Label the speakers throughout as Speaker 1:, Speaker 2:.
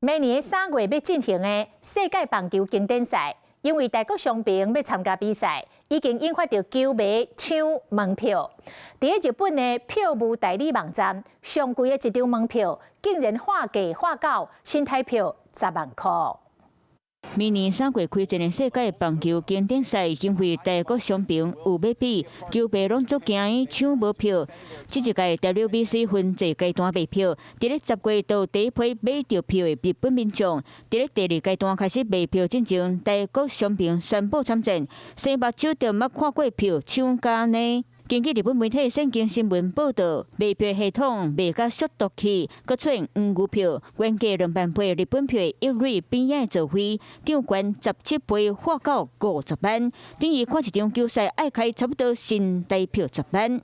Speaker 1: 明年3月要进行的世界棒球经典赛，因为大国伤兵要参加比赛，已经引发着球迷抢门票。伫日本的票务代理网站，上贵的一张门票竟然划价划到新台票10万块。
Speaker 2: 明年3月开战的世界棒球经典赛，因为大国伤兵有要比，球迷拢足惊抢无票。这一届 WBC 分级阶段卖票，伫咧10月到第一批买到票的日本民众，伫咧第2阶段开始卖票进前，大国伤兵宣布参战，生目睭就捌看过票抢假呢。 根据日本媒体《圣经新闻》报道，卖票系统卖甲速度器，搁出现黄牛票，原价2万倍日本票一律边仔座位，场券17倍划到50万，等于看一场球赛爱开差不多新台票10万。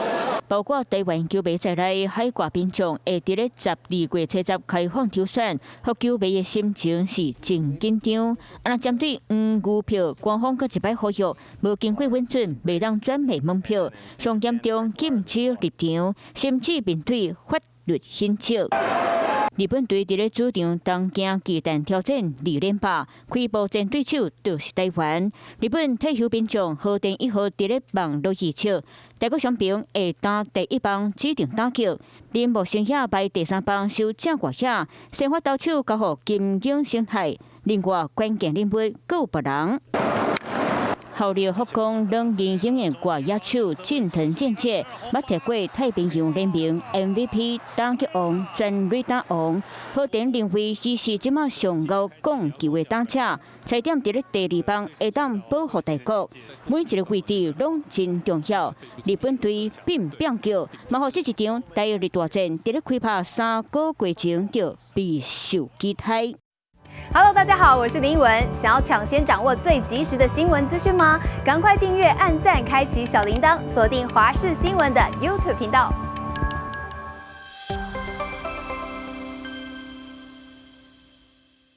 Speaker 2: 包括台湾球迷在内，海外民众会伫咧12月70开放抽选，互球迷的心情是真紧张。那针对黄牛票，官方搁一摆呼吁，无经过允准，袂当转卖门票。 严重禁止入场，甚至面对法律刑责。日本队伫咧主场东京巨蛋挑战2连霸，开幕战对手就是台湾。日本退休兵将和田一号伫咧网络预测，大国伤兵会打第1棒指定打击，铃木诚也排第3棒受正外野，先发投手交予金永生海。另外关键人物各有别人。 效力福冈两年经验外野手近藤健介，捌摕过太平洋联盟 MVP 打击王、全垒打王。和田认为伊是即马上高讲球的打者，才点伫咧第2棒会当保护大国。每一个位置拢真重要。日本队并变叫，嘛互这一场台日大战伫咧开拍3个月前就备受期待。
Speaker 3: Hello， 大家好，我是林文。想要抢先掌握最及时的新闻资讯吗？赶快订阅、按赞、开启小铃铛，锁定华视新闻的 YouTube 频道。